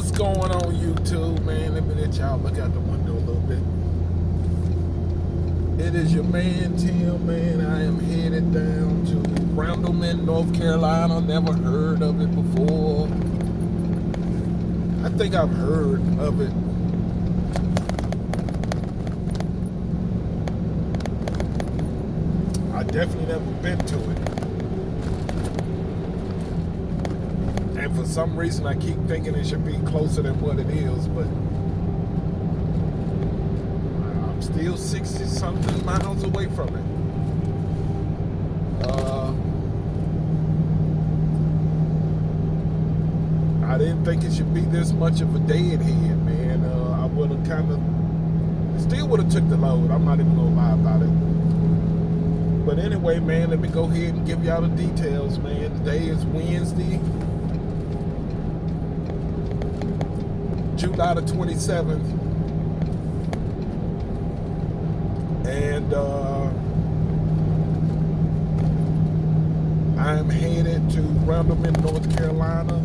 What's going on YouTube, man? Let me let y'all look out the window a little bit. It is your man Tim, man. I am headed down to Randleman, North Carolina. Never heard of it before. I think I've heard of it. I definitely never been to it. And for some reason I keep thinking it should be closer than what it is, but I'm still 60 something miles away from it. I didn't think it should be this much of a deadhead, man. I would have still would have took the load. I'm not even gonna lie about it. But anyway, man, let me go ahead and give y'all the details, man. Today is Wednesday, July the 27th. And I'm headed to Randleman, North Carolina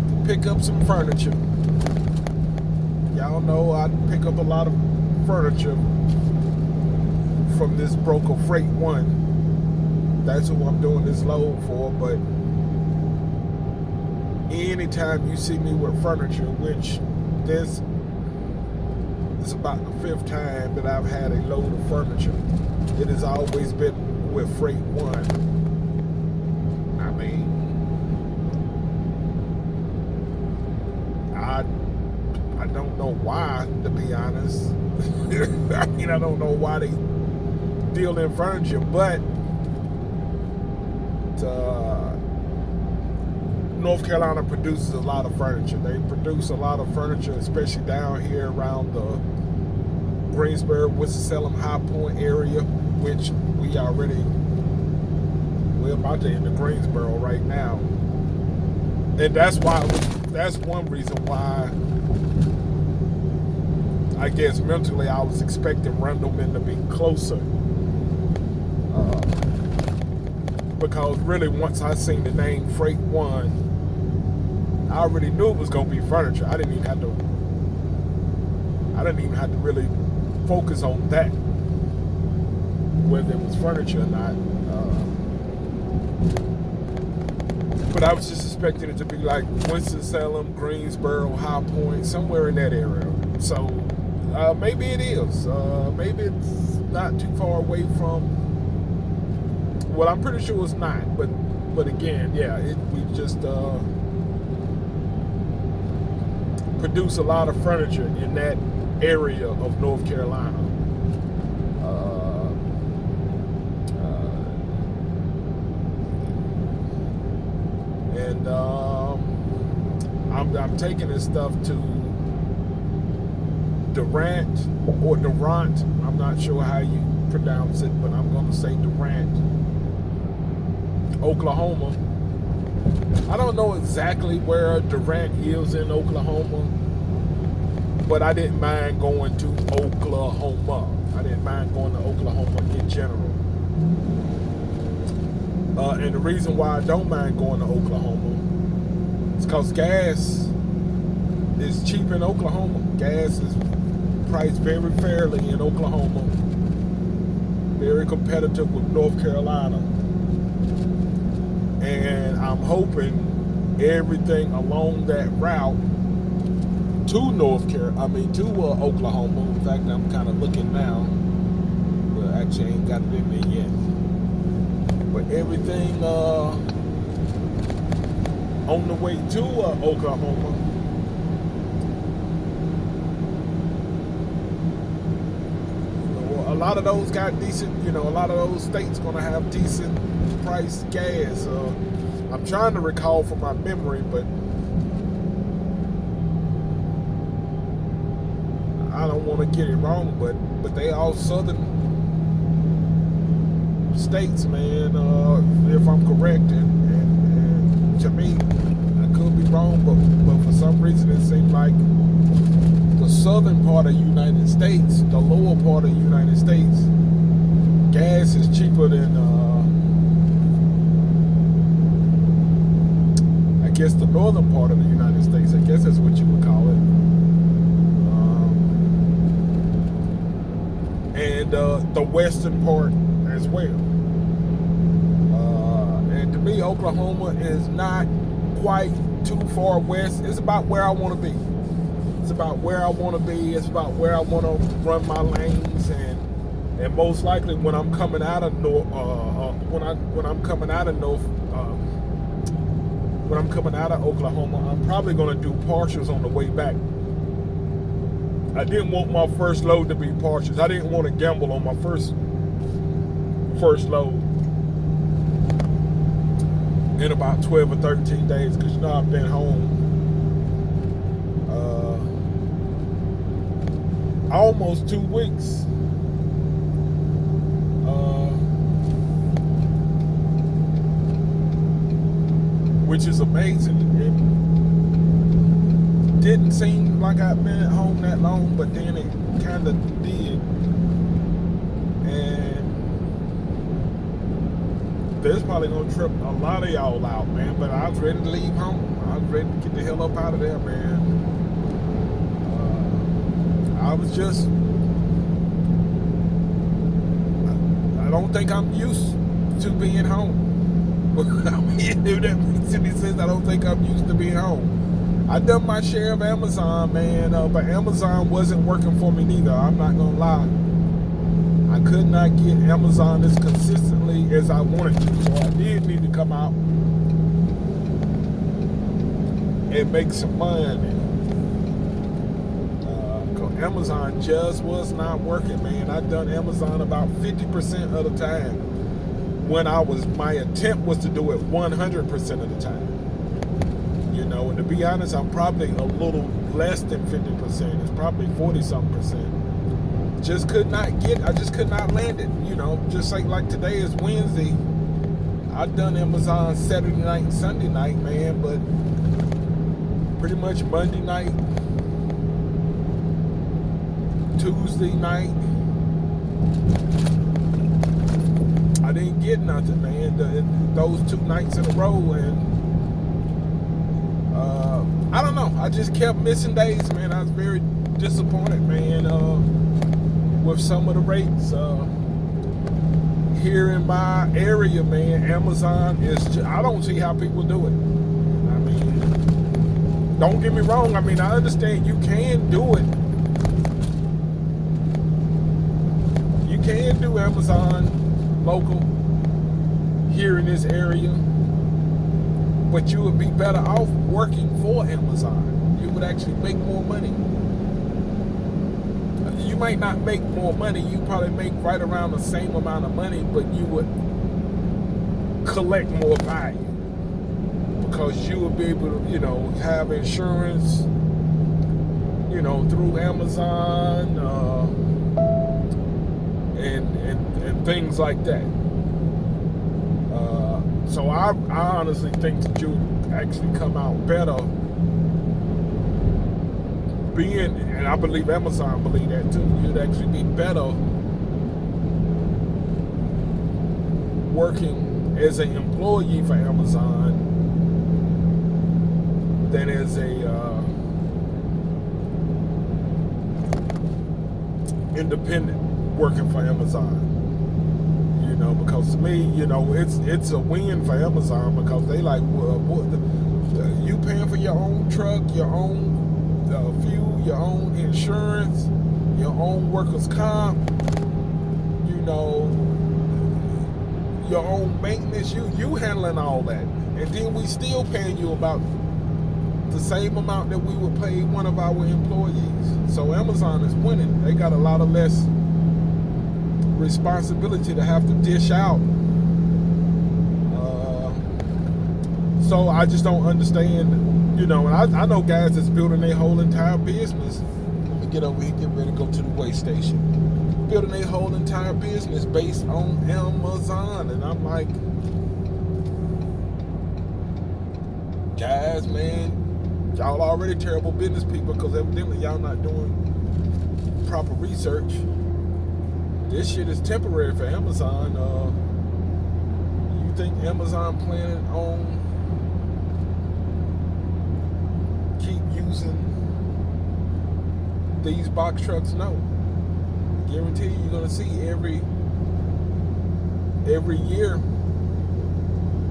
to pick up some furniture. Y'all know I pick up a lot of furniture from this broker Freight One. That's who I'm doing this load for. But anytime you see me with furniture, which this is about the 5th time that I've had a load of furniture, it has always been with Freight One. I mean, I don't know why, to be honest. I mean, I don't know why they deal in furniture, but North Carolina produces a lot of furniture. They produce a lot of furniture, especially down here around the Greensboro, Winston-Salem, High Point area, which we're about to enter Greensboro right now. And that's one reason why I guess mentally I was expecting Randleman to be closer. Because really, once I seen the name Freight One, I already knew it was gonna be furniture. I didn't even have to really focus on that, whether it was furniture or not. But I was just expecting it to be like Winston-Salem, Greensboro, High Point, somewhere in that area. So maybe it is. Maybe it's not too far away from. Well, I'm pretty sure it's not. But again, yeah, we just produce a lot of furniture in that area of North Carolina. And I'm taking this stuff to Durant or Durant. I'm not sure how you pronounce it, but I'm going to say Durant, Oklahoma. I don't know exactly where Durant is in Oklahoma, but I didn't mind going to Oklahoma. I didn't mind going to Oklahoma in general. And the reason why I don't mind going to Oklahoma is because gas is cheap in Oklahoma. Gas is priced very fairly in Oklahoma. Very competitive with North Carolina. And I'm hoping everything along that route to Oklahoma. In fact, I'm kind of looking now. Well, actually, I ain't got it in there yet. But everything on the way to Oklahoma, a lot of those got decent. A lot of those states gonna have decent price gas. I'm trying to recall from my memory, but I don't want to get it wrong. But they all southern states, man. If I'm correct, and to me, I could be wrong, but for some reason it seemed like the southern part of the United States, the lower part of the United States, gas is cheaper than guess the northern part of the United States. I guess that's what you would call it. And the western part as well. And to me, Oklahoma is not quite too far west. It's about where I want to be. It's about where I want to be. It's about where I want to run my lanes, and most likely when I'm coming out of when I'm coming out of Oklahoma, I'm probably going to do partials on the way back. I didn't want my first load to be partials. I didn't want to gamble on my first load in about 12 or 13 days, because I've been home almost 2 weeks. Which is amazing. It didn't seem like I'd been at home that long, but then it kind of did. And this probably gonna trip a lot of y'all out, man. But I was ready to leave home. I was ready to get the hell up out of there, man. I don't think I'm used to being home. If that makes any sense, I don't think I'm used to being home. I done my share of Amazon, man, but Amazon wasn't working for me neither. I'm not gonna lie. I could not get Amazon as consistently as I wanted to, so I did need to come out and make some money. Cause Amazon just was not working, man. I done Amazon about 50% of the time. My attempt was to do it 100% of the time. And to be honest, I'm probably a little less than 50%. It's probably 40-something%. I just could not land it. Just like today is Wednesday. I done Amazon Saturday night and Sunday night, man, but pretty much Monday night, Tuesday night, I didn't get nothing, man. Those 2 nights in a row, and I don't know. I just kept missing days, man. I was very disappointed, man, with some of the rates here in my area, man. Amazon I don't see how people do it. I mean, don't get me wrong. I mean, I understand you can do it. You can do Amazon local here in this area, but you would be better off working for Amazon. You would actually make more money. You might not make more money. You probably make right around the same amount of money, but you would collect more value, because you would be able to, have insurance, through Amazon, and things like that. So I honestly think that you actually come out better and I believe Amazon believe that too. You'd actually be better working as an employee for Amazon than as a independent working for Amazon. Because to me, it's a win for Amazon, because they like, you paying for your own truck, your own fuel, your own insurance, your own workers' comp, your own maintenance, you handling all that, and then we still paying you about the same amount that we would pay one of our employees. So Amazon is winning. They got a lot of less responsibility to have to dish out. So I just don't understand, and I know guys that's building their whole entire business. Let me get over here, get ready to go to the weigh station. Building their whole entire business based on Amazon, and I'm like, guys, man, y'all already terrible business people, because evidently y'all not doing proper research. This shit is temporary for Amazon. You think Amazon planning on using these box trucks, no. Guarantee you're gonna see every year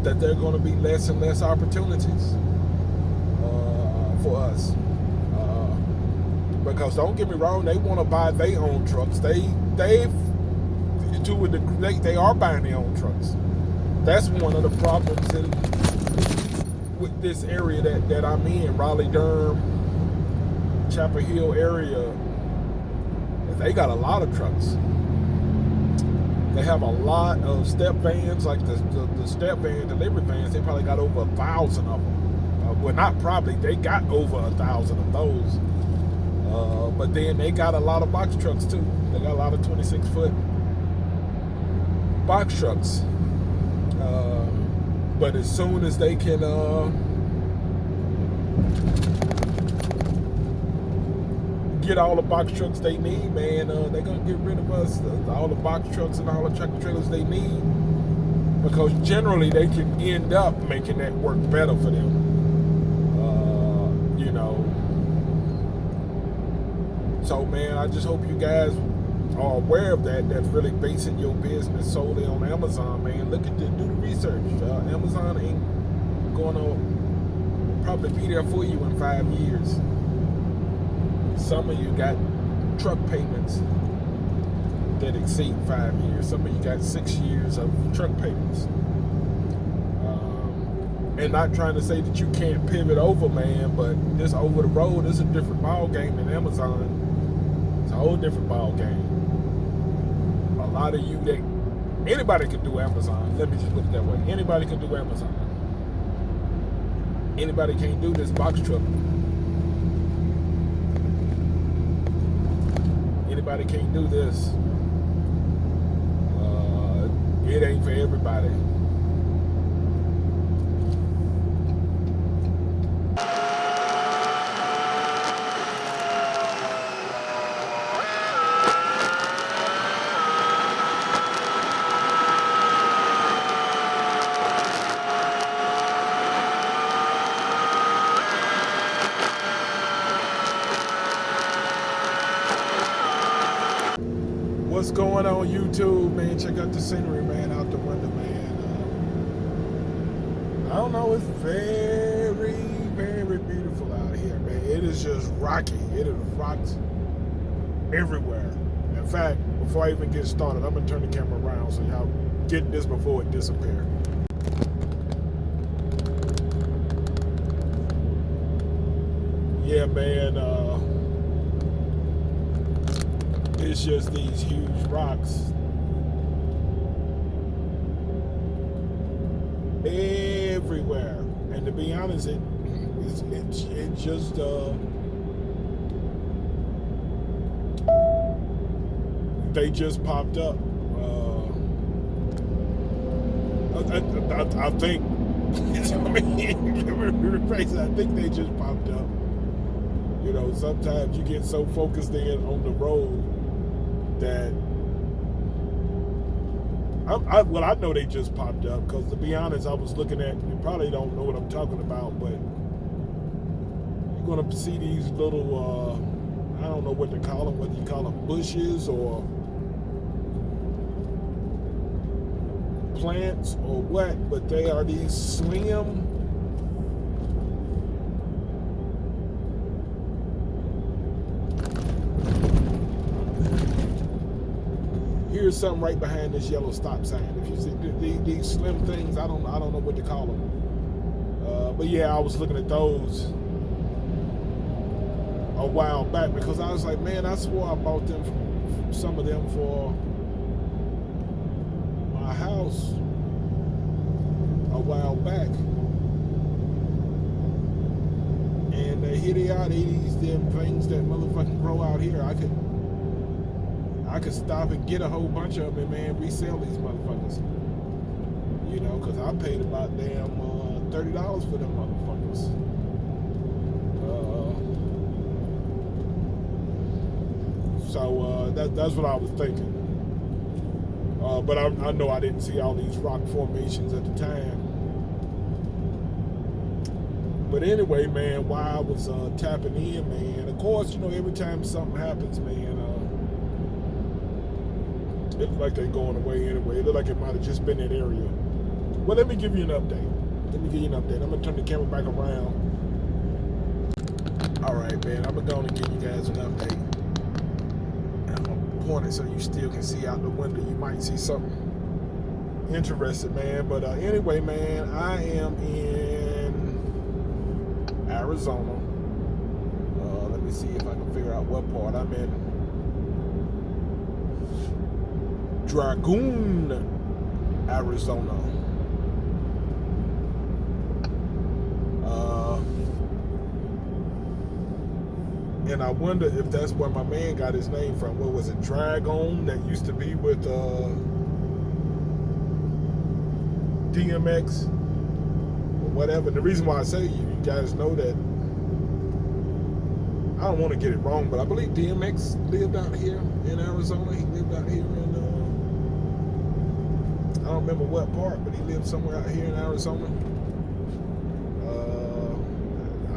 that there are going to be less and less opportunities for us. Because don't get me wrong, they want to buy their own trucks. They are buying their own trucks. That's one of the problems with this area that I'm in, Raleigh, Durham, Chapel Hill area. They got a lot of trucks. They have a lot of step vans, like the step van delivery vans. They probably got over 1,000 of them. Well, not probably. They got over 1,000 of those. But then they got a lot of box trucks too. They got a lot of 26-foot box trucks. But as soon as they can get all the box trucks they need, man, they're gonna get rid of us, all the box trucks and all the tractor trailers they need, because generally they can end up making that work better for them. So man, I just hope you guys are aware of that. That's really basing your business solely on Amazon, man. Do the research. Amazon ain't gonna probably be there for you in 5 years. Some of you got truck payments that exceed 5 years. Some of you got 6 years of truck payments. And not trying to say that you can't pivot over, man, but this over the road is a different ball game than Amazon. It's a whole different ball game. A lot of you anybody can do Amazon. Let me just put it that way. Anybody can do Amazon. Anybody can't do this box truck. Anybody can't do this. It ain't for everybody. What's going on YouTube, man? Check out the scenery, man, out the window, man. I don't know, it's very, very beautiful out here, man. It is just rocky. It is rocks everywhere. In fact, before I even get started, I'm gonna turn the camera around so y'all get this before it disappears. Yeah, man, it's just these huge rocks everywhere, and to be honest, it just they just popped up. I think I think they just popped up. Sometimes you get so focused in on the road that I know they just popped up, because to be honest, I was looking at, you probably don't know what I'm talking about, but you're going to see these little, I don't know what to call them, whether you call them bushes or plants or what, but they are these slim, here's something right behind this yellow stop sign. If you see these slim things, I don't know what to call them. But yeah, I was looking at those a while back, because I was like, man, I swore I bought them some of them for my house a while back. And here they are, these them things that motherfucking grow out here. I could stop and get a whole bunch of them and, man, resell these motherfuckers. Because I paid about damn $30 for them motherfuckers. So that's what I was thinking. But I know I didn't see all these rock formations at the time. But anyway, man, while I was tapping in, man, of course, every time something happens, man, it looked like they're going away anyway. It looked like it might have just been that area. Well, let me give you an update. I'm going to turn the camera back around. All right, man, I'm going to give you guys an update. I'm going to point it so you still can see out the window. You might see something interesting, man. But anyway, man, I am in Arizona. Let me see if I can figure out what part I'm in. Dragoon, Arizona. And I wonder if that's where my man got his name from. What was it, Dragon? That used to be with DMX or whatever. And the reason why I say you guys know that, I don't want to get it wrong, but I believe DMX lived out here in Arizona. He lived out here in I don't remember what part, but he lived somewhere out here in Arizona.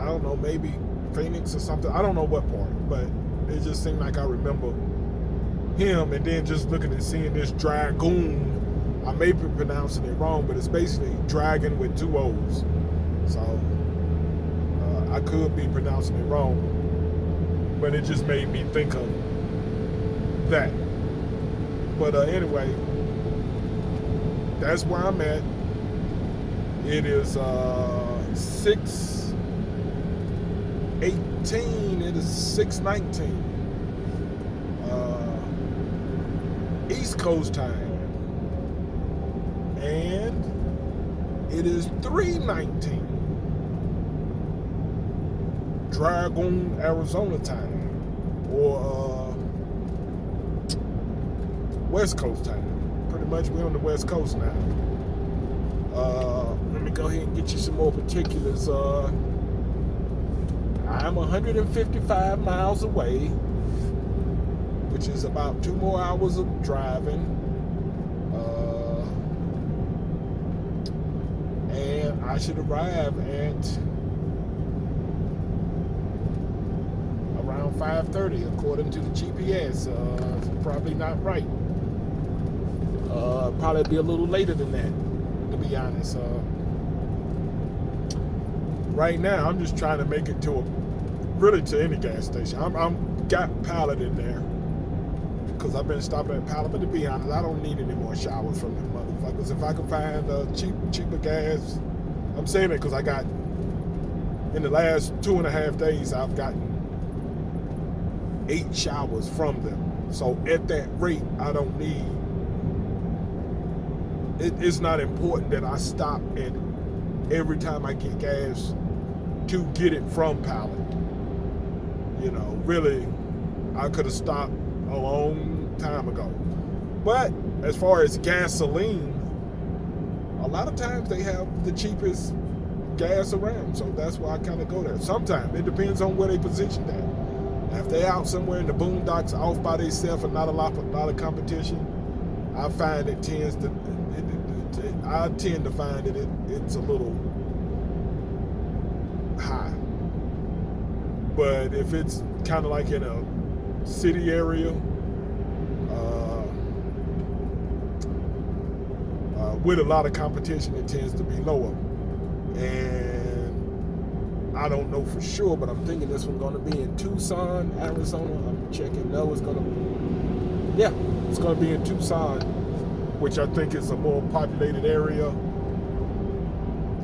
I don't know, maybe Phoenix or something. I don't know what part, but it just seemed like I remember him. And then just looking and seeing this Dragoon, I may be pronouncing it wrong, but it's basically dragon with 2 O's. So I could be pronouncing it wrong, but it just made me think of that. But anyway, that's where I'm at. It is 6:18. It is 6:19. East Coast time. And it is 3:19. Dragoon, Arizona time. Or West Coast time. Pretty much we're on the West Coast now. Let me go ahead and get you some more particulars. I'm 155 miles away, which is about 2 more hours of driving. And I should arrive at around 5:30 according to the GPS. It's probably not right. Probably be a little later than that, to be honest. Right now, I'm just trying to make it to any gas station. I'm got Pallet in there because I've been stopping at Pallet. But to be honest, I don't need any more showers from them motherfuckers. If I can find cheaper gas, I'm saying it because I got, in the last 2.5 days, I've gotten 8 showers from them. So at that rate, I don't need. It's not important that I stop at every time I get gas to get it from Pallet. Really, I could have stopped a long time ago. But as far as gasoline, a lot of times they have the cheapest gas around. So that's why I kind of go there. Sometimes it depends on where they position that. If they're out somewhere in the boondocks off by themselves and not a lot of competition, I find it tends to. I tend to find that it's a little high. But if it's kind of like in a city area, with a lot of competition, it tends to be lower. And I don't know for sure, but I'm thinking this one's going to be in Tucson, Arizona. I'm checking. No, it's going to be in Tucson, which I think is a more populated area.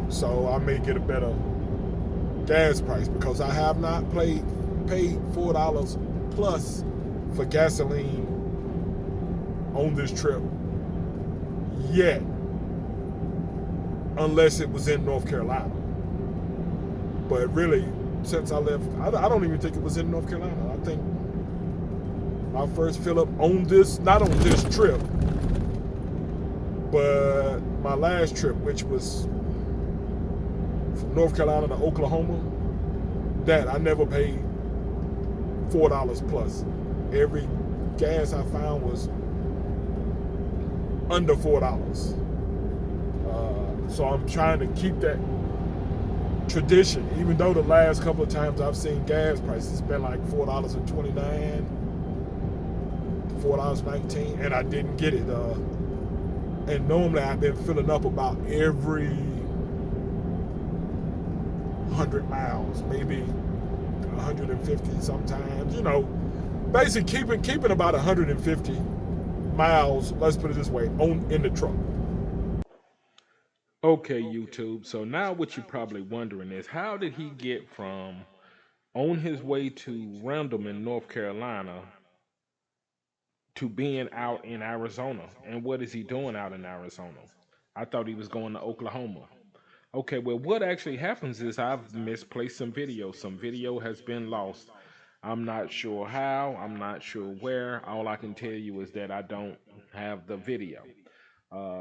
So I may get a better gas price because I have not paid $4 plus for gasoline on this trip yet, unless it was in North Carolina. But really, since I left, I don't even think it was in North Carolina. I think my first fill up on this, not on this trip, but my last trip, which was from North Carolina to Oklahoma, that I never paid $4 plus. Every gas I found was under $4. So I'm trying to keep that tradition. Even though the last couple of times I've seen gas prices been like $4.29, $4.19, and I didn't get it. And normally I've been filling up about every 100 miles, maybe 150 sometimes. Basically keeping about 150 miles. Let's put it this way, on in the truck. Okay, YouTube. So now what you're probably wondering is how did he get from on his way to Randleman, North Carolina, to being out in Arizona? And what is he doing out in Arizona? I thought he was going to Oklahoma. Okay, well, what actually happens is I've misplaced some video. Some video has been lost. I'm not sure how, I'm not sure where. All I can tell you is that I don't have the video.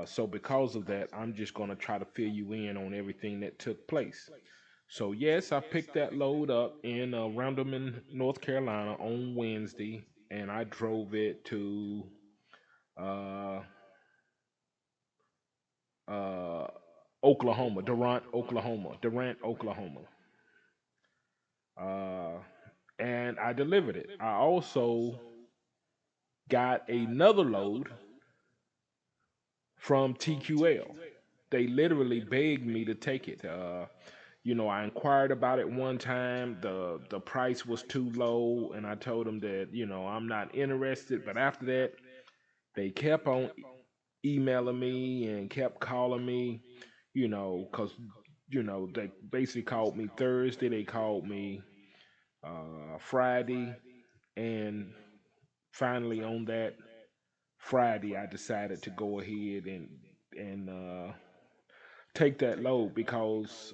So, because of that, I'm just going to try to fill you in on everything that took place. So, yes, I picked that load up in Randleman, North Carolina on Wednesday, and I drove it to uh, uh, Oklahoma, Durant, Oklahoma. Uh, and I delivered it. I also got another load from TQL. They literally begged me to take it. I inquired about it one time. The price was too low, and I told them that I'm not interested. But after that, they kept on emailing me and kept calling me. Because they basically called me Thursday. They called me Friday, and finally on that Friday, I decided to go ahead and take that load because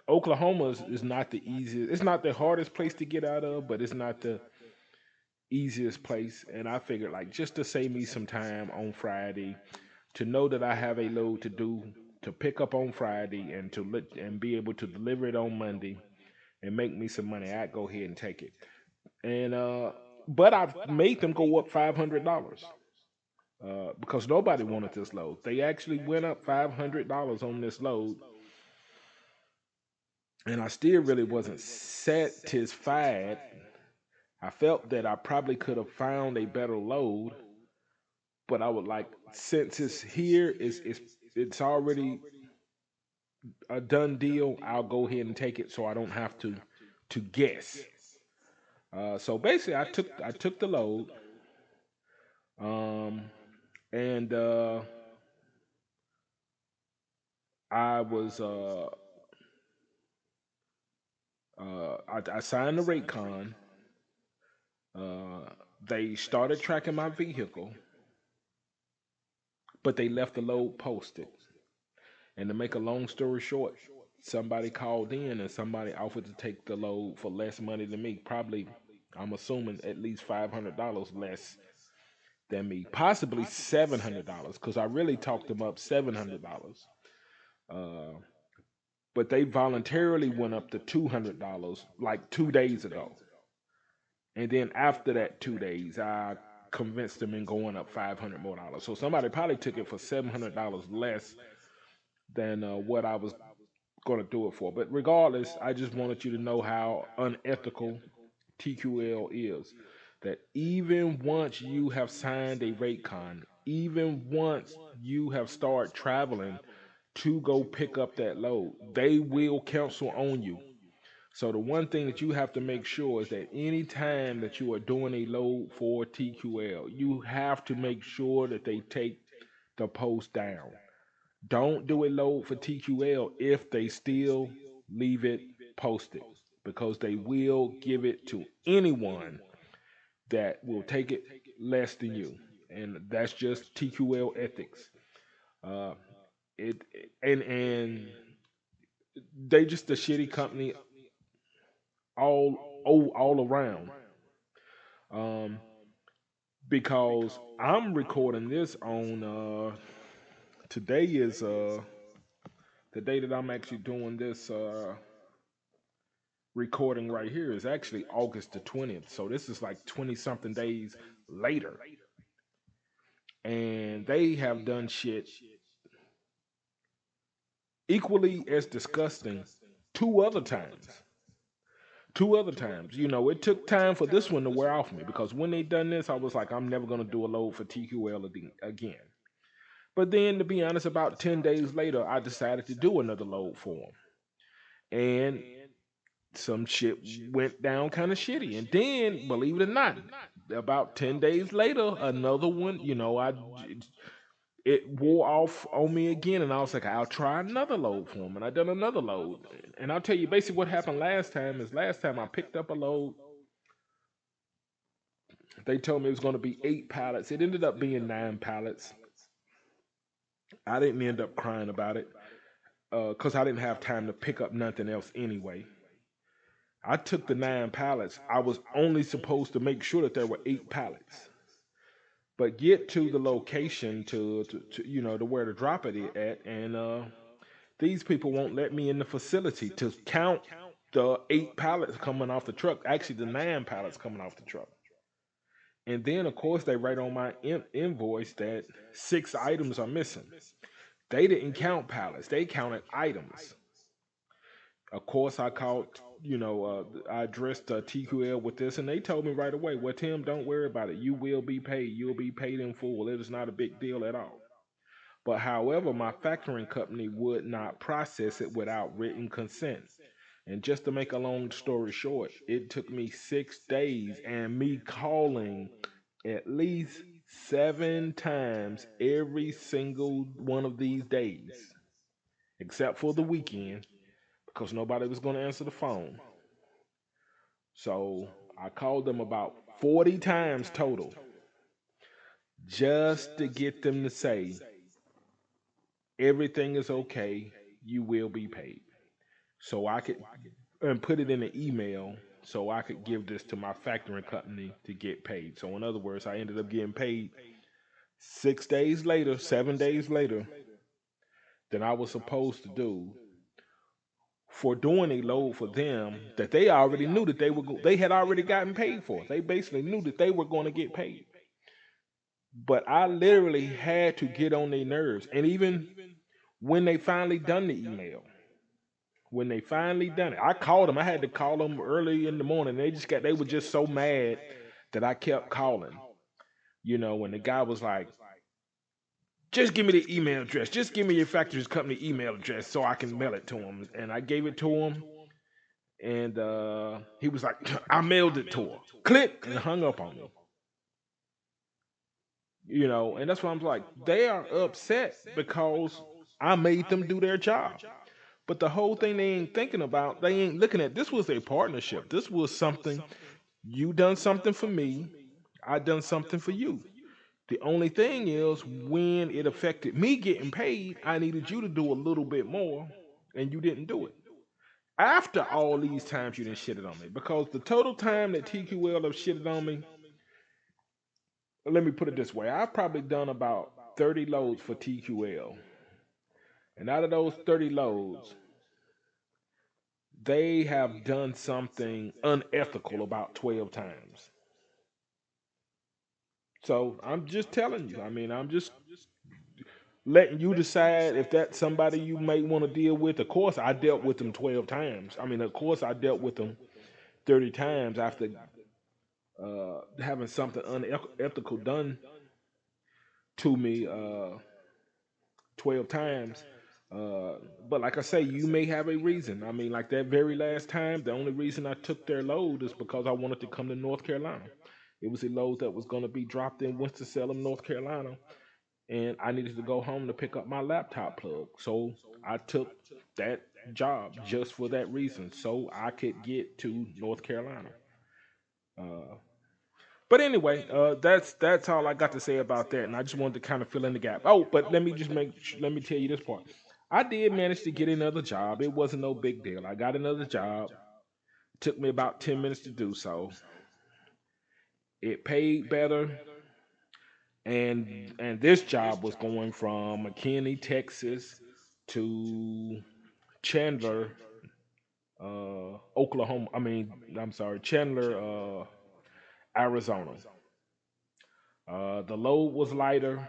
Oklahoma is not the easiest. It's not the hardest place to get out of, but it's not the easiest place. And I figured, like, just to save me some time on Friday, to know that I have a load to do, to pick up on Friday, and and be able to deliver it on Monday and make me some money, I'd go ahead and take it. And but I've made them go up $500 because nobody wanted this load. They actually went up $500 on this load, and I still really wasn't satisfied. I felt that I probably could have found a better load, but I would like, since it's here, it's already a done deal. I'll go ahead and take it, so I don't have to guess. So basically, I took the load, um, and I was I signed the rate con. Uh, they started tracking my vehicle, but they left the load posted. And to make a long story short, somebody called in and somebody offered to take the load for less money than me. Probably, I'm assuming at least $500 less than me, possibly $700 because I really talked them up $700. Uh, but they voluntarily went up to $200 like 2 days ago. And then after that 2 days, I convinced them in going up $500 more. So somebody probably took it for $700 less than what I was going to do it for. But regardless, I just wanted you to know how unethical TQL is. That even once you have signed a rate con, even once you have started traveling to go pick up that load, they will cancel on you. So the one thing that you have to make sure is that any time that you are doing a load for TQL, you have to make sure that they take the post down. Don't do a load for TQL if they still leave it posted because they will give it to anyone that will take it less than you. And that's just TQL ethics. Uh, and they just a shitty company all around. Um, because I'm recording this on today is the day that I'm actually doing this recording right here is actually August the 20th. So this is like 20 something days later. And they have done shit equally as disgusting two other times. Two other times. You know, it took time for this one to wear off me because when they done this, I was like, I'm never gonna do a load for TQL again. But then, to be honest, about 10 days later, I decided to do another load for them, and some shit went down kind of shitty. And then, believe it or not, about 10 days later, another one. You know, it wore off on me again, and I was like, I'll try another load for them, and I done another load. And I'll tell you basically what happened last time is last time I picked up a load. They told me it was going to be 8 pallets. It ended up being 9 pallets. I didn't end up crying about it because I didn't have time to pick up nothing else anyway. I took the 9 pallets. I was only supposed to make sure that there were 8 pallets, but get to the location to you know to where to drop it at, and these people won't let me in the facility to count the 8 pallets coming off the truck. Actually, the 9 pallets coming off the truck. And then, of course, they write on my invoice that 6 items are missing. They didn't count pallets; they counted items. Of course, I called, I addressed TQL with this, and they told me right away, well, Tim, don't worry about it. You will be paid. You'll be paid in full. It is not a big deal at all. But however, my factoring company would not process it without written consent. And just to make a long story short, it took me 6 days and me calling at least 7 times every single one of these days, except for the weekend, because nobody was going to answer the phone. So I called them about 40 times total just to get them to say everything is okay, you will be paid. So I could and put it in an email so I could give this to my factoring company to get paid. So in other words, I ended up getting paid 6 days later, 7 days later than I was supposed to do for doing a load for them that they already knew that they had already gotten paid for. They basically knew that they were going to get paid. But I literally had to get on their nerves. And even when they finally done the email, when they finally done it, I called them. I had to call them early in the morning. They were just so mad that I kept calling. When the guy was like, just give me the email address. Just give me your factory's company email address so I can mail it to him. And I gave it to him. And he was like, I mailed it to her. Click, and hung up on me. And that's why I'm like, they are upset because I made them do their job. But the whole thing they ain't thinking about, they ain't looking at this was a partnership. This was something you done something for me, I done something for you. The only thing is when it affected me getting paid, I needed you to do a little bit more, and you didn't do it. After all these times you didn't shit it on me, because the total time that TQL have shitted on me, let me put it this way, I've probably done about 30 loads for TQL. And out of those 30 loads, they have done something unethical about 12 times. So I'm just telling you. I mean, I'm just letting you decide if that's somebody you may want to deal with. Of course, I dealt with them 12 times. I mean, of course, I dealt with them 30 times after having something unethical done to me 12 times. Uh, but like I say, you may have a reason. I mean, like that very last time, the only reason I took their load is because I wanted to come to North Carolina. It was a load that was going to be dropped in Winston-Salem, North Carolina, and I needed to go home to pick up my laptop plug. So I took that job just for that reason, so I could get to North Carolina. Uh, but anyway, that's all I got to say about that, and I just wanted to kind of fill in the gap. Oh, but let me tell you this part. I did manage to get another job. It wasn't no big deal. I got another job. Took me about 10 minutes to do so. It paid better, and this job was going from McKinney, Texas, to Chandler, Oklahoma. I mean, I'm sorry, Chandler, Arizona. The load was lighter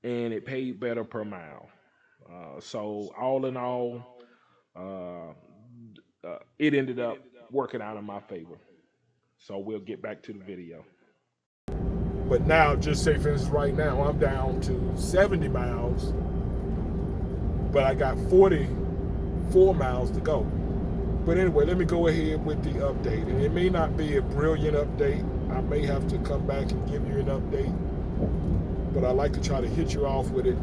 and it paid better per mile. So all in all, uh, it ended up working out in my favor. So we'll get back to the video. But now, just say for instance, right now, I'm down to 70 miles, but I got 44 miles to go. But anyway, let me go ahead with the update. And it may not be a brilliant update. I may have to come back and give you an update. But I like to try to hit you off with it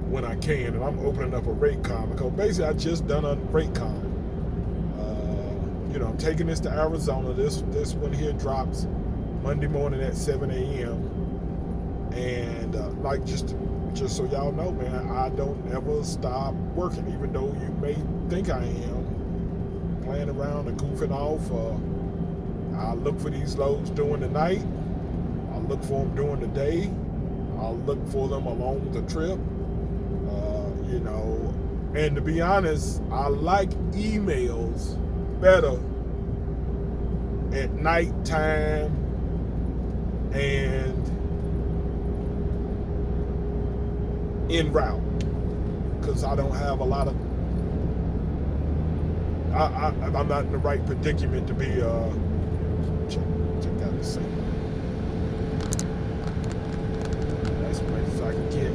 when I can. And I'm opening up a Raycon because basically I just done a Raycon. I'm taking this to Arizona. This one here drops Monday morning at 7 a.m. And like just so y'all know, man, I don't ever stop working, even though you may think I am playing around and goofing off. I look for these loads during the night. I look for them during the day. I'll look for them along the trip. And to be honest, I like emails better at nighttime and en route, because I don't have a lot of I'm not in the right predicament to be check out this thing. That's as much as I can get.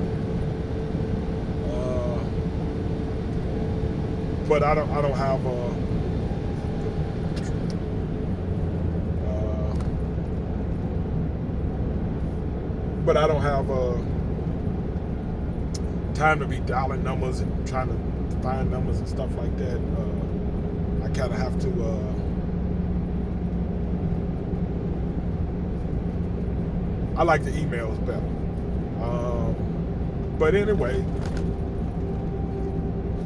But I don't have but I don't have time to be dialing numbers and trying to find numbers and stuff like that. I kind of have to I like the emails better. But anyway,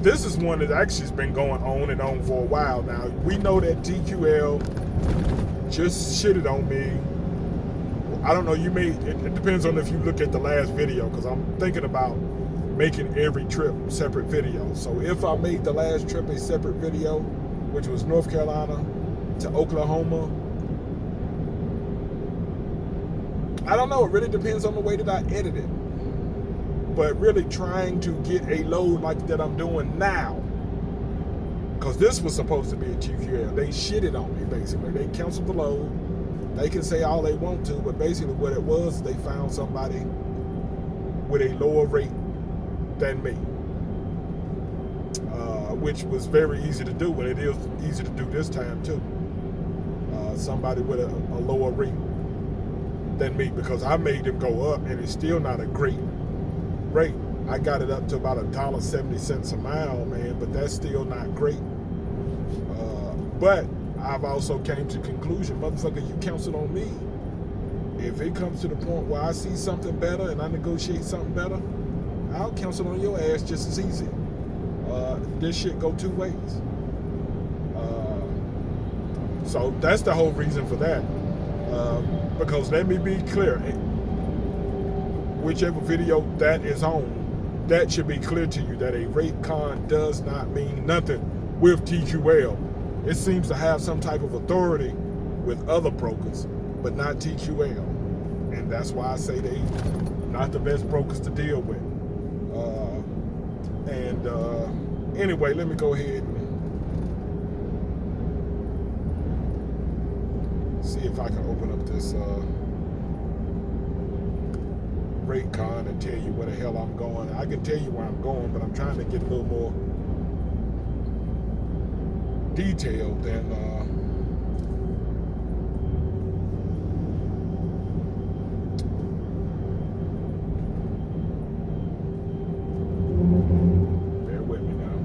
this is one that actually has been going on and on for a while now. We know that TQL just shitted on me. I don't know, it depends on if you look at the last video, because I'm thinking about making every trip separate video. So if I made the last trip a separate video, which was North Carolina to Oklahoma, I don't know, it really depends on the way that I edit it. But really trying to get a load like that I'm doing now, because this was supposed to be a TQL. They shitted on me, basically. They canceled the load. They can say all they want to, but basically what it was, they found somebody with a lower rate than me, which was very easy to do, and it is easy to do this time too. Somebody with a lower rate than me, because I made them go up, and it's still not a great rate. I got it up to about $1.70 a mile, man, but that's still not great. But I've also came to the conclusion, motherfucker, you cancel on me. If it comes to the point where I see something better and I negotiate something better, I'll cancel on your ass just as easy. This shit go two ways. So that's the whole reason for that. Because let me be clear, whichever video that is on, that should be clear to you that a Raycon does not mean nothing with TQL. It seems to have some type of authority with other brokers, but not TQL. And that's why I say they not the best brokers to deal with. Anyway, let me go ahead and see if I can open up this Raycon and tell you where the hell I'm going. I can tell you where I'm going, but I'm trying to get a little more detailed than bear with me now.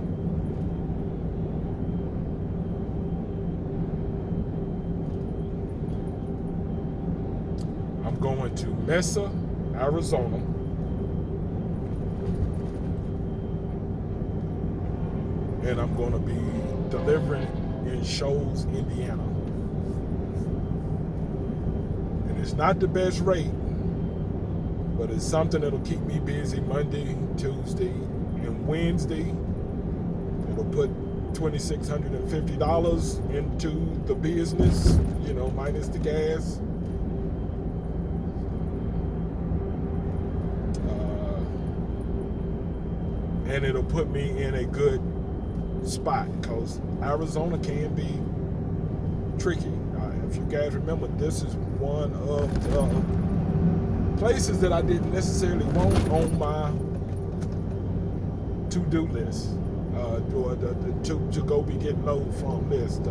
I'm going to Mesa, Arizona, and I'm going to be delivering in Shoals, Indiana. And it's not the best rate, but it's something that'll keep me busy Monday, Tuesday, and Wednesday. It'll put $2,650 into the business, minus the gas. And it'll put me in a good spot, because Arizona can be tricky. If you guys remember, this is one of the places that I didn't necessarily want on my to-do list, to go be getting load from list.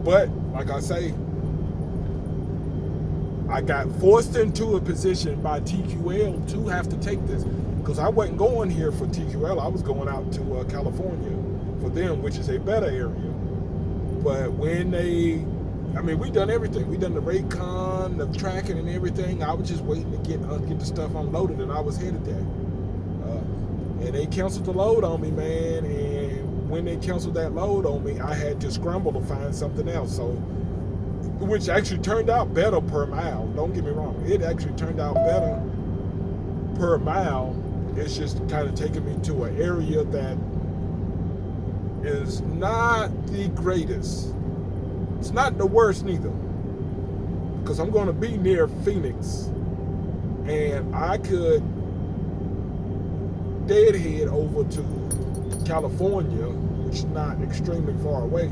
But like I say, I got forced into a position by TQL to have to take this, because I wasn't going here for TQL. I was going out to California for them, which is a better area. But when we done everything. We done the Raycon, the tracking and everything. I was just waiting to get the stuff unloaded, and I was headed there. And they canceled the load on me, man. And when they canceled that load on me, I had to scramble to find something else. So, which actually turned out better per mile. Don't get me wrong. It actually turned out better per mile. It's just kind of taking me to an area that is not the greatest. It's not the worst neither, because I'm going to be near Phoenix, and I could deadhead over to California, which is not extremely far away.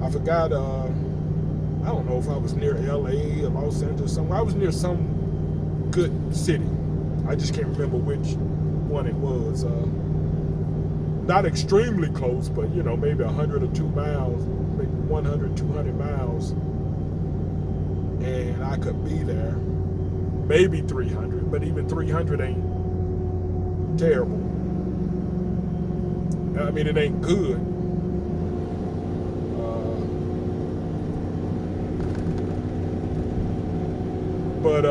I forgot, I don't know if I was near LA or Los Angeles, somewhere. I was near some good city. I just can't remember which one it was. Not extremely close, but maybe 100 or 2 miles, maybe 100, 200 miles, and I could be there. Maybe 300, but even 300 ain't terrible. I mean, it ain't good. But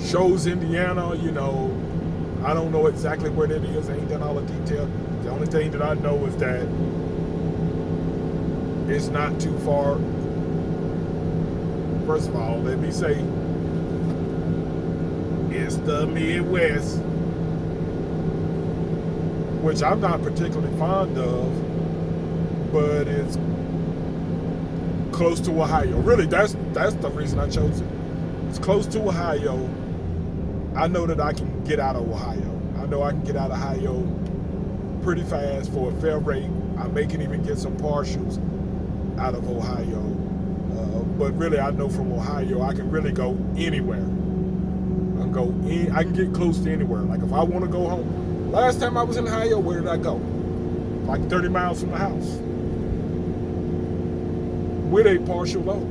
Shoals, Indiana, I don't know exactly where that is. I ain't done all the detail. The only thing that I know is that it's not too far. First of all, let me say, it's the Midwest, which I'm not particularly fond of, but it's close to Ohio. Really, that's the reason I chose it. It's close to Ohio. I know that I can get out of Ohio. I know I can get out of Ohio pretty fast for a fair rate. I may can even get some partials out of Ohio. But really, I know from Ohio, I can really go anywhere. I can get close to anywhere. Like if I want to go home. Last time I was in Ohio, where did I go? Like 30 miles from the house. With a partial load.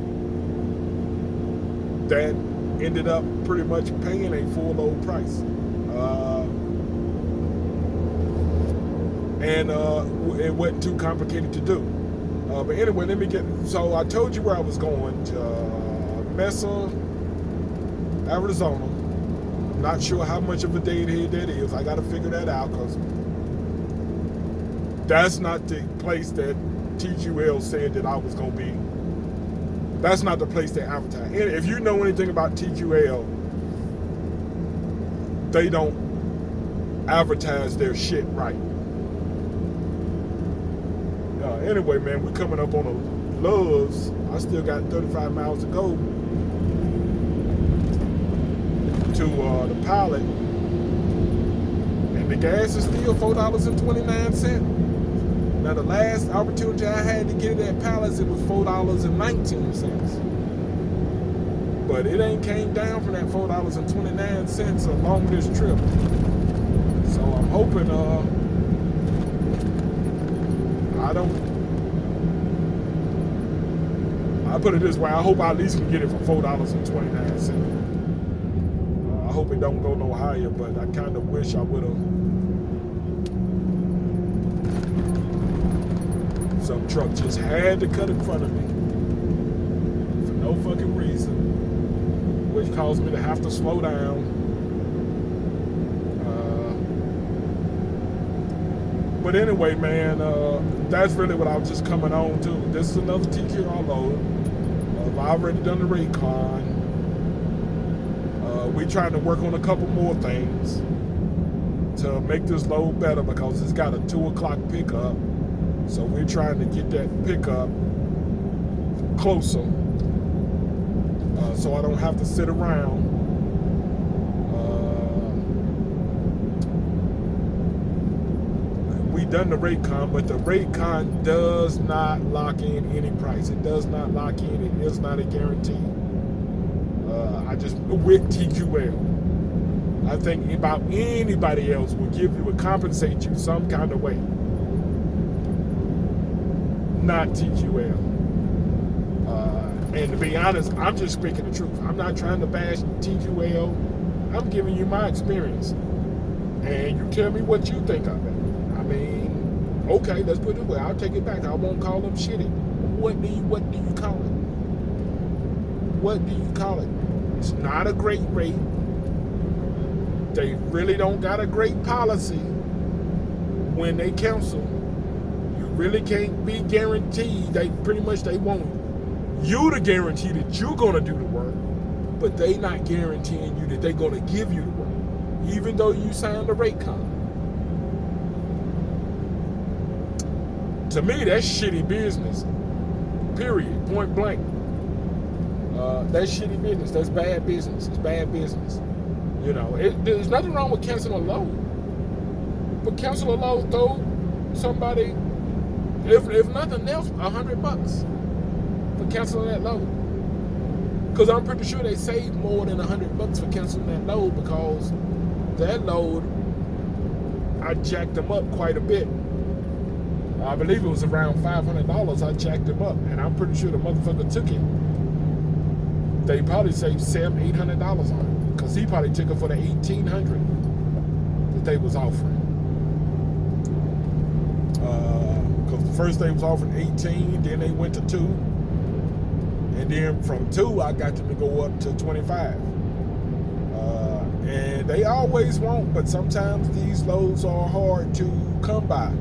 That ended up pretty much paying a full load price. And it wasn't too complicated to do. But anyway, so I told you where I was going, to Mesa, Arizona. I'm not sure how much of a deadhead that is. I got to figure that out, because that's not the place that TQL said that I was going to be. That's not the place they advertise. And if you know anything about TQL, they don't advertise their shit right. Anyway, man, we're coming up on the Loves. I still got 35 miles to go to the Pilot, and the gas is still $4.29. Now, the last opportunity I had to get it at Palace, it was $4.19. But it ain't came down from that $4.29 along this trip. So I'm hoping I put it this way, I hope I at least can get it for $4.29. I hope it don't go no higher, but I kind of wish I would have. Some truck just had to cut in front of me for no fucking reason, which caused me to have to slow down. But anyway, man, that's really what I was just coming on to. This is another TQR load. I've already done the Raycon. We trying to work on a couple more things to make this load better, because it's got a 2 o'clock pickup. So we're trying to get that pickup closer, so I don't have to sit around done the rate con, but the rate con does not lock in any price. It does not lock in. It is not a guarantee. I just, with TQL, I think about anybody else would compensate you some kind of way. Not TQL. And to be honest, I'm just speaking the truth. I'm not trying to bash TQL. I'm giving you my experience. And you tell me what you think of it. I mean, okay, let's put it away. I'll take it back. I won't call them shitty. What do you call it? What do you call it? It's not a great rate. They really don't got a great policy when they cancel. You really can't be guaranteed. They want you to guarantee that you're gonna do the work, but they not guaranteeing you that they're gonna give you the work, even though you signed a rate con. To me, that's shitty business. Period. Point blank. That's shitty business. That's bad business. It's bad business. You know, there's nothing wrong with canceling a load, but cancel a load, throw somebody, if nothing else, $100 for canceling that load. Because I'm pretty sure they saved more than $100 for canceling that load, because that load, I jacked them up quite a bit. I believe it was around $500 I jacked them up, and I'm pretty sure the motherfucker took it. They probably saved $700, $800 on it, because he probably took it for the $1,800 that they was offering. Because the first they was offering 18, then they went to 2, and then from 2 I got them to go up to 25. And they always want, but sometimes these loads are hard to come by.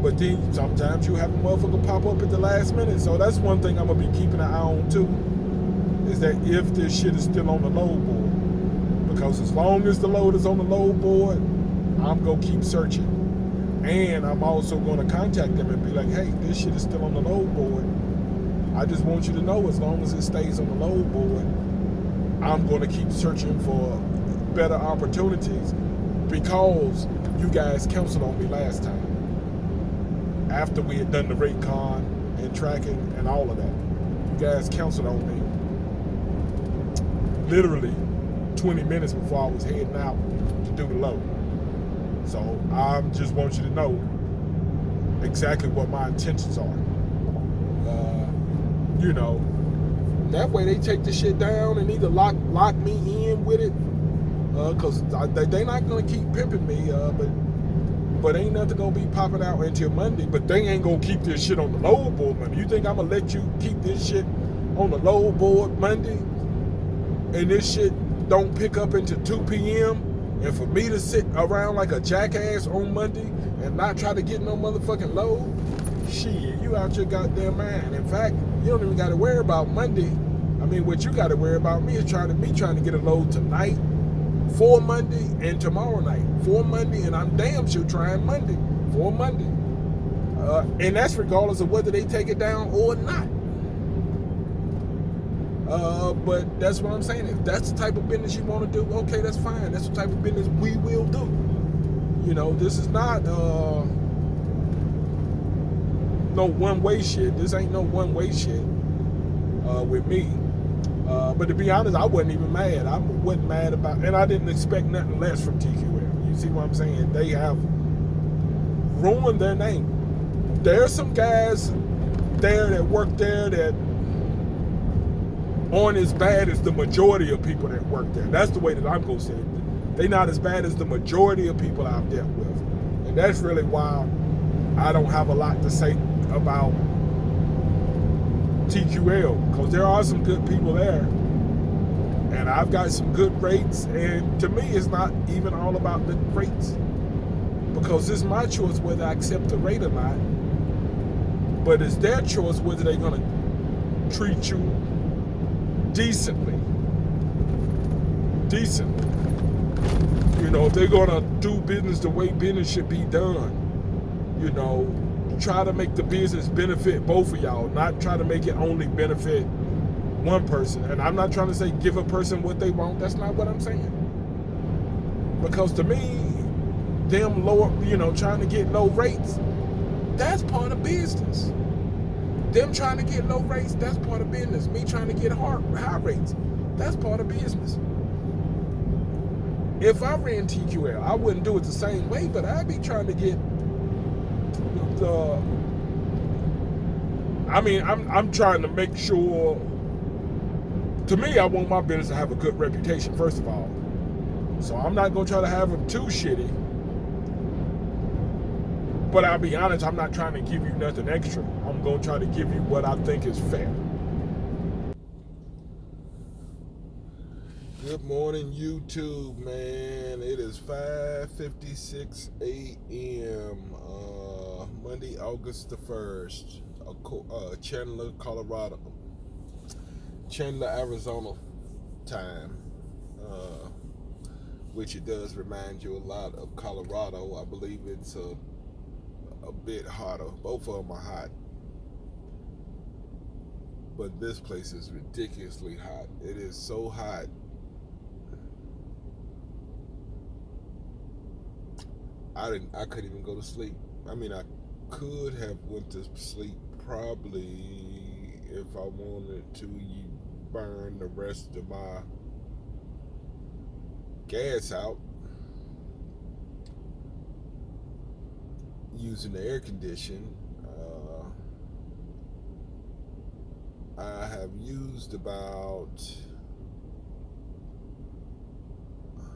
But then sometimes you have a motherfucker pop up at the last minute. So that's one thing I'm gonna be keeping an eye on too, is that if this shit is still on the load board. Because as long as the load is on the load board, I'm gonna keep searching. And I'm also gonna contact them and be like, hey, this shit is still on the load board. I just want you to know, as long as it stays on the load board, I'm gonna keep searching for better opportunities, because you guys canceled on me last time. After we had done the rate con and tracking and all of that, you guys canceled on me literally 20 minutes before I was heading out to do the load. So I just want you to know exactly what my intentions are. You know, that way they take the shit down and either lock me in with it, because they're not gonna keep pimping me, but ain't nothing gonna be popping out until Monday. But they ain't gonna keep this shit on the load board Monday. You think I'm gonna let you keep this shit on the load board Monday, and this shit don't pick up until 2 p.m. and for me to sit around like a jackass on Monday and not try to get no motherfucking load? Shit, you out your goddamn mind. In fact, you don't even gotta worry about Monday. I mean, what you gotta worry about me is trying to get a load tonight, for Monday, and tomorrow night. For Monday, and I'm damn sure trying Monday. For Monday. And that's regardless of whether they take it down or not. But that's what I'm saying. If that's the type of business you want to do, okay, that's fine. That's the type of business we will do. You know, this is not no one-way shit. This ain't no one-way shit with me. But to be honest, I wasn't even mad. I wasn't mad about, and I didn't expect nothing less from TQL. You see what I'm saying? They have ruined their name. There's some guys there that work there that aren't as bad as the majority of people that work there. That's the way that I'm going to say it. They're not as bad as the majority of people I've dealt with. And that's really why I don't have a lot to say about TQL, because there are some good people there, and I've got some good rates, and to me it's not even all about the rates, because it's my choice whether I accept the rate or not, but it's their choice whether they're going to treat you decently. You know, if they're going to do business the way business should be done, you know, try to make the business benefit both of y'all, not try to make it only benefit one person. And I'm not trying to say give a person what they want. That's not what I'm saying. Because to me, them lower, trying to get low rates, that's part of business. Them trying to get low rates, that's part of business. Me trying to get high rates, that's part of business. If I ran TQL, I wouldn't do it the same way, but I'd be trying to get the. I'm trying to make sure. To me, I want my business to have a good reputation, first of all. So I'm not going to try to have them too shitty. But I'll be honest, I'm not trying to give you nothing extra. I'm going to try to give you what I think is fair. Good morning, YouTube, man. It is 5:56 a.m. Monday, August the 1st. Chandler, Colorado. Chandler, Arizona time. Which it does remind you a lot of Colorado. I believe it's a bit hotter. Both of them are hot. But this place is ridiculously hot. It is so hot. I couldn't even go to sleep. I could have went to sleep probably if I wanted to burn the rest of my gas out using the air condition. I have used about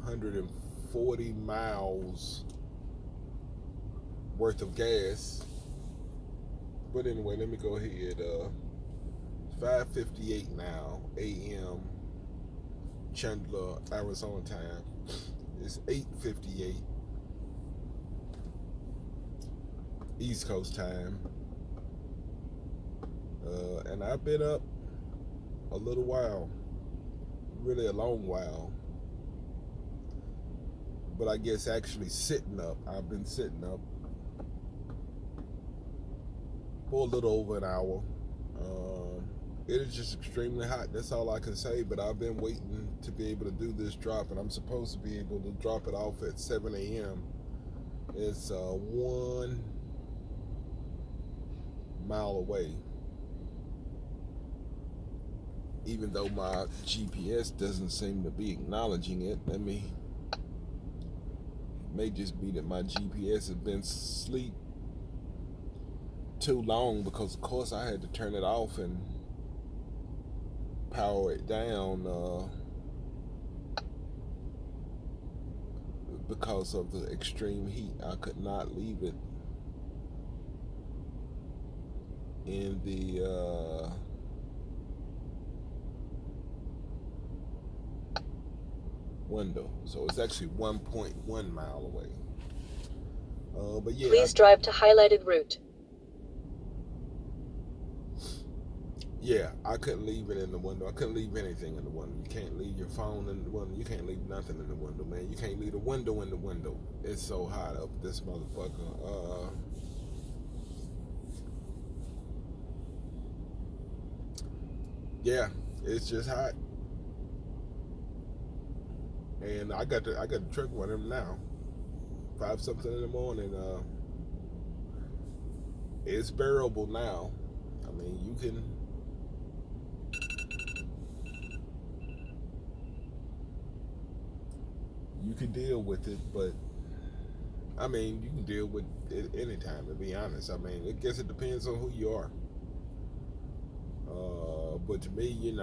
140 miles worth of gas. But anyway, let me go ahead. 5:58 now a.m. Chandler, Arizona time. It's 8:58 East Coast time. And I've been up a little while, really a long while. But I guess actually sitting up, I've been sitting up for a little over an hour. It is just extremely hot. That's all I can say. But I've been waiting to be able to do this drop, and I'm supposed to be able to drop it off at 7 a.m. It's 1 mile away. Even though my GPS doesn't seem to be acknowledging it. It may just be that my GPS has been asleep too long, because of course I had to turn it off and power it down because of the extreme heat. I could not leave it in the window. So it's actually 1.1 mile away. But yeah, please drive to highlighted route. Yeah, I couldn't leave it in the window. I couldn't leave anything in the window. You can't leave your phone in the window. You can't leave nothing in the window, man. You can't leave the window in the window. It's so hot up this motherfucker. Yeah, it's just hot. And I got the truck running now. 5-something in the morning. It's bearable now. You can deal with it, but you can deal with it anytime, to be honest. I guess it depends on who you are. But to me,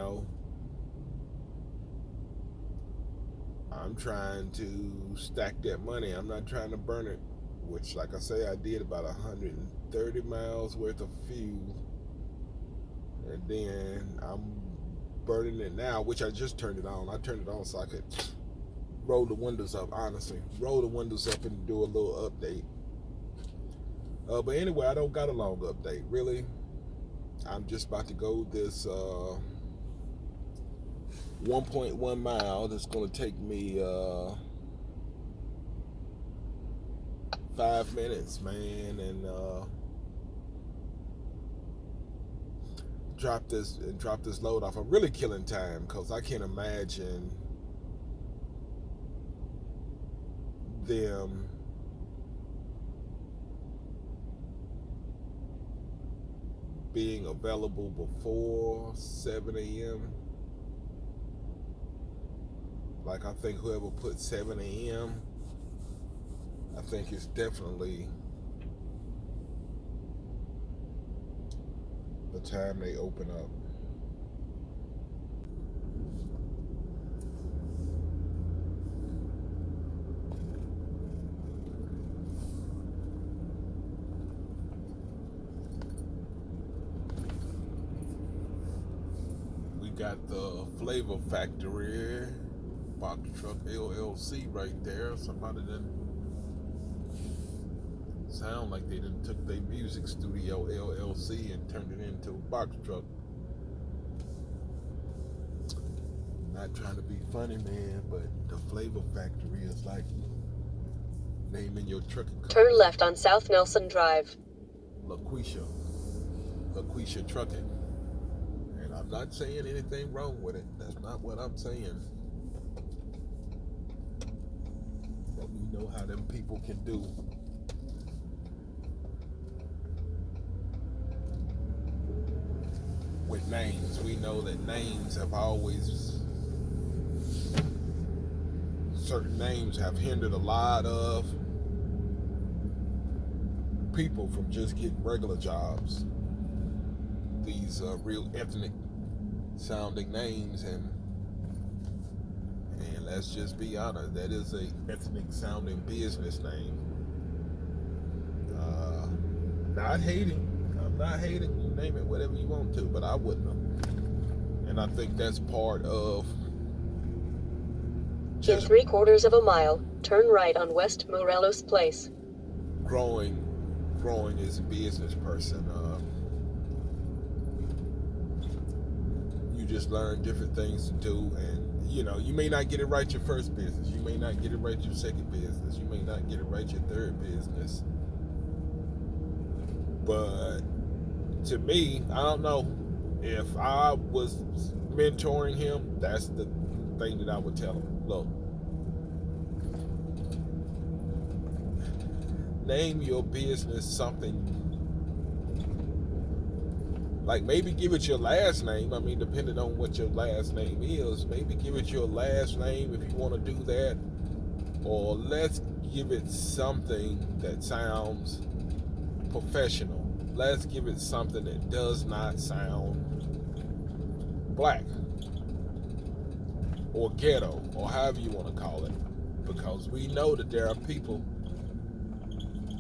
I'm trying to stack that money. I'm not trying to burn it, which, like I say, I did about 130 miles worth of fuel. And then I'm burning it now, which I just turned it on. I turned it on so I could roll the windows up, honestly. Roll the windows up and do a little update. But anyway, I don't got a long update, really. I'm just about to go this 1.1 mile. That's going to take me 5 minutes, man, and drop this load off. I'm really killing time, because I can't imagine them being available before 7 a.m. Like, I think whoever put 7 a.m., I think it's definitely the time they open up. We got the Flavor Factory Box Truck LLC right there. Somebody done sound like they done took their music studio LLC and turned it into a box truck. Not trying to be funny, man, but the Flavor Factory is like naming your trucking company. Turn left on South Nelson Drive. LaQuisha Trucking. And I'm not saying anything wrong with it. That's not what I'm saying. But we know how them people can do. With names, we know that names have always, certain names have hindered a lot of people from just getting regular jobs. These real ethnic sounding names, and let's just be honest, that is a ethnic sounding business name. Not hating. I'm not hating. You name it whatever you want to, but I wouldn't have. And I think that's part of In just 3/4 of a mile, turn right on West Morelos Place. growing as a business person. You just learn different things to do, and you may not get it right your first business, you may not get it right your second business, you may not get it right your third business. But to me, I don't know, if I was mentoring him, that's the thing that I would tell him. Look, name your business something, like maybe give it your last name. I mean, depending on what your last name is, maybe give it your last name if you want to do that, or let's give it something that sounds professional. Let's give it something that does not sound black or ghetto, or however you want to call it, because we know that there are people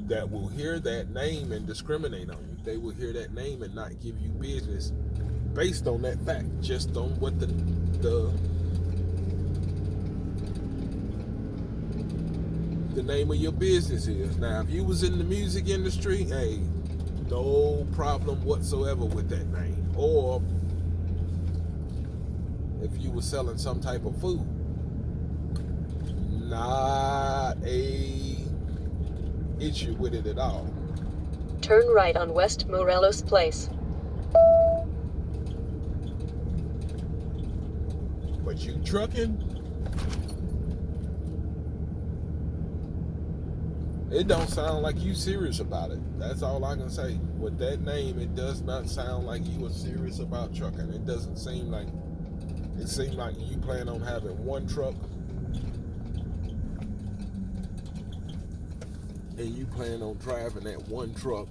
that will hear that name and discriminate on you. They will hear that name and not give you business based on that fact, just on what the name of your business is. Now, if you was in the music industry, hey, no problem whatsoever with that name. Or if you were selling some type of food, not a issue with it at all. Turn right on West Morelos Place. But you trucking, it don't sound like you serious about it. That's all I can say. With that name, it does not sound like you are serious about trucking. It doesn't seem like, it seems like you plan on having one truck, and you plan on driving that one truck.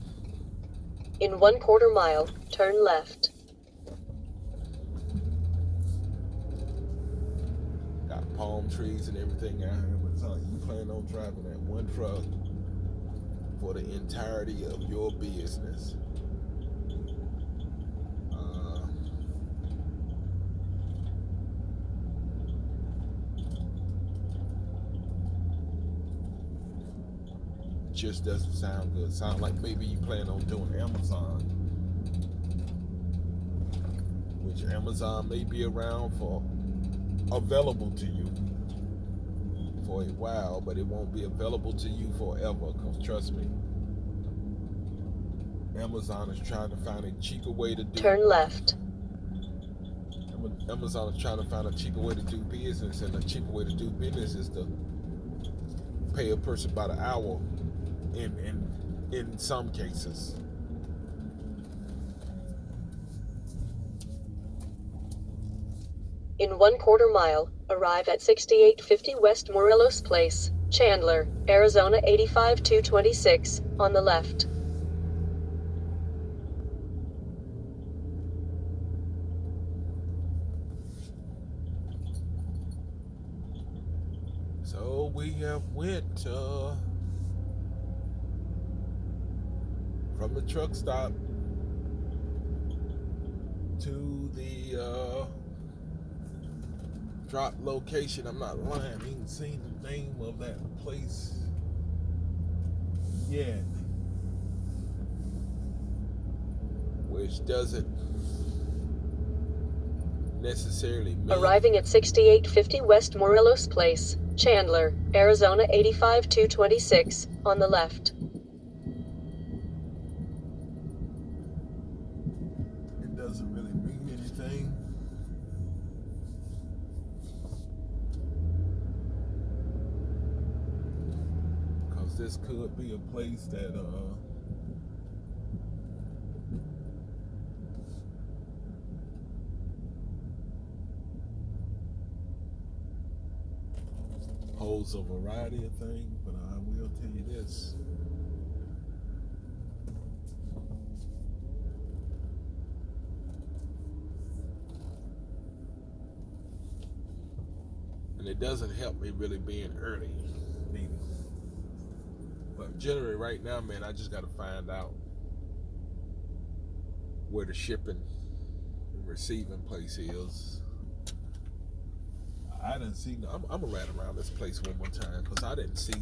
In 1/4 mile, turn left. Got palm trees and everything out here, but it's like you plan on driving that one truck for the entirety of your business. Just doesn't sound good. Sound like maybe you plan on doing Amazon, which Amazon may be around for, available to you for a while, but it won't be available to you forever, because trust me, Amazon is trying to find a cheaper way to do. Turn left. Amazon is trying to find a cheaper way to do business, and a cheaper way to do business is to pay a person by the hour. In some cases, In 1/4 mile, arrive at 6850 West Morelos Place, Chandler, Arizona 85226, on the left. So we have went from the truck stop to the drop location. I'm not lying, I ain't seen the name of that place yet, which doesn't necessarily mean Arriving at 6850 West Morelos Place, Chandler, Arizona 85226, on the left. it doesn't really mean anything. Because this could be a place that holds a variety of things, but I will tell you this. And it doesn't help me really being early either. But generally right now, man, I just got to find out where the shipping and receiving place is. I didn't see. I'm gonna ride around this place one more time because I didn't see.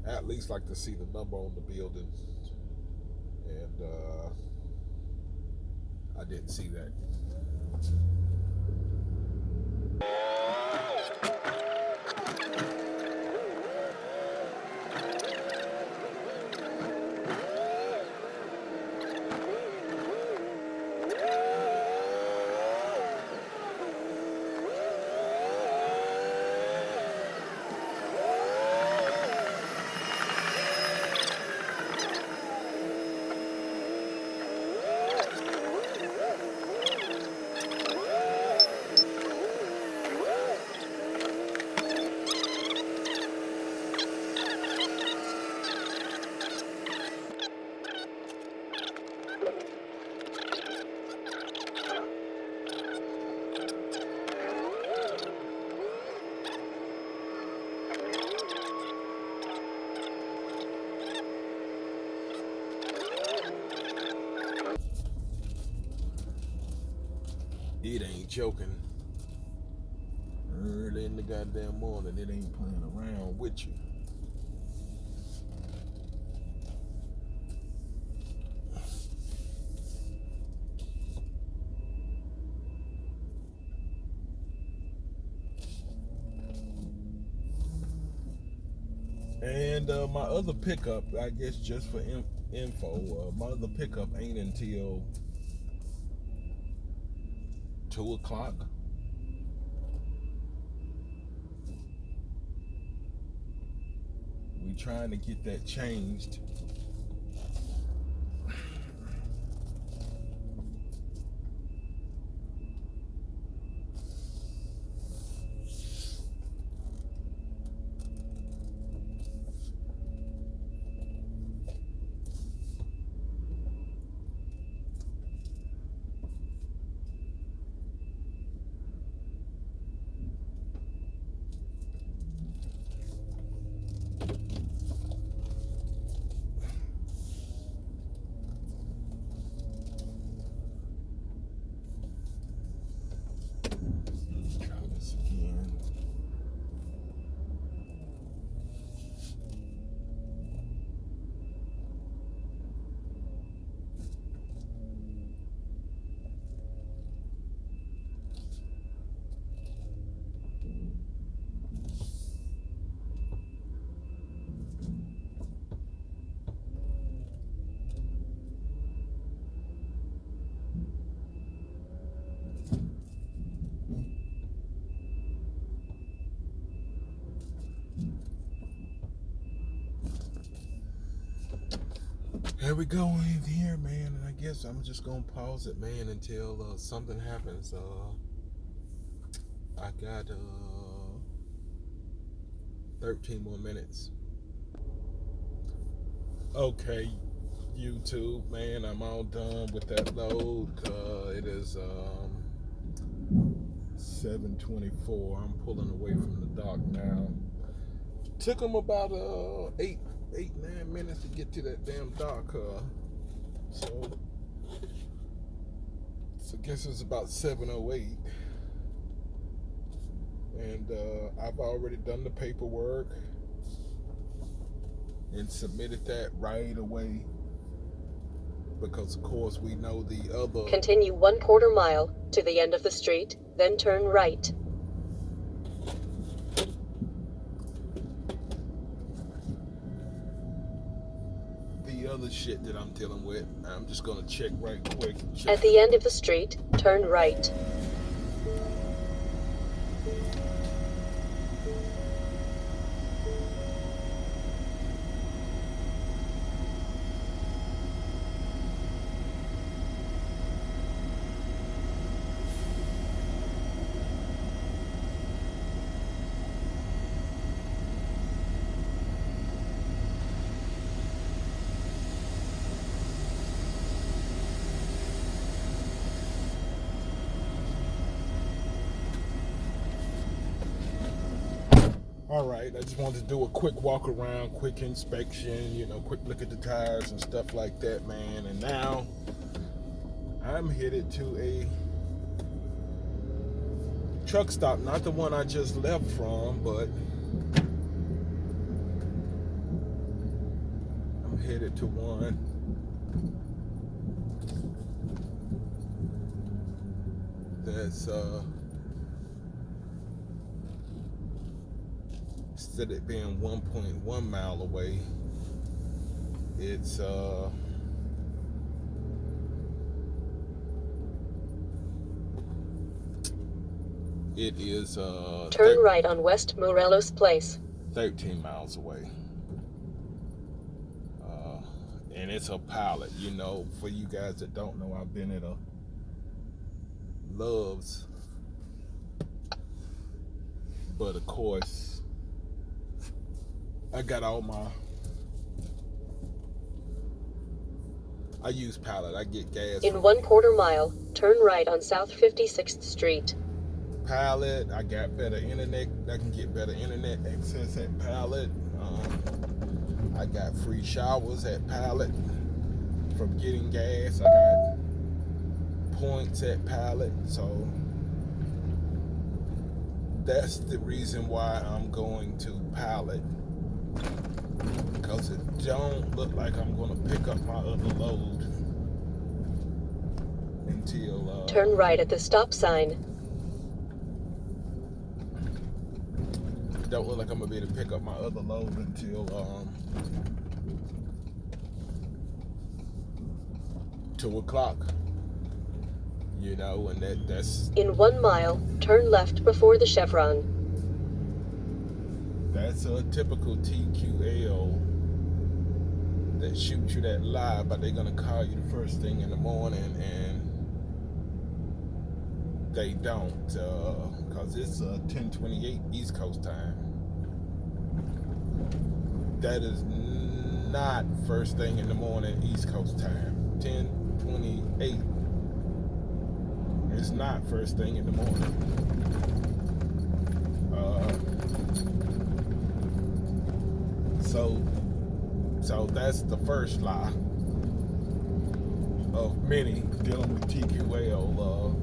I at least like to see the number on the building, and I didn't see that. It ain't joking. Early in the goddamn morning, it ain't playing around with you. And my other pickup, I guess just for info, my other pickup ain't until 2 o'clock. We trying to get that changed. Here we go in here, man, and I guess I'm just gonna pause it, man, until something happens. I got 13 more minutes. Okay, YouTube, man, I'm all done with that load. It is 7:24. I'm pulling away from the dock now. Took them about 9 minutes to get to that damn dock. So I guess it's about 7:08. And I've already done the paperwork and submitted that right away, because of course we know the other. Continue 1/4 mile to the end of the street, then turn right. The other shit that I'm dealing with, I'm just gonna check right quick. At the end of the street, turn right. All right, I just wanted to do a quick walk around, quick inspection, quick look at the tires and stuff like that, man. And now I'm headed to a truck stop, not the one I just left from, but I'm headed to one that's instead of it being 1.1 mile away, it's it is turn right on West Morelos Place. 13 miles away. And it's a pilot, for you guys that don't know, I've been at a Love's, but of course I got I use Pilot. I get gas. In 1/4 mile, turn right on South 56th Street. Pilot. I got better internet. I can get better internet access at Pilot. I got free showers at Pilot from getting gas. I got points at Pilot. So that's the reason why I'm going to Pilot. Because it don't look like I'm going to pick up my other load until turn right at the stop sign. It don't look like I'm going to be able to pick up my other load until 2 o'clock. And that's in 1 mile, turn left before the Chevron. That's a typical TQL that shoots you that lie, but they're gonna call you the first thing in the morning, and they don't, cause it's 10:28 East Coast time. That is not first thing in the morning East Coast time. 10:28 is not first thing in the morning. So that's the first lie of many dealing with TQL.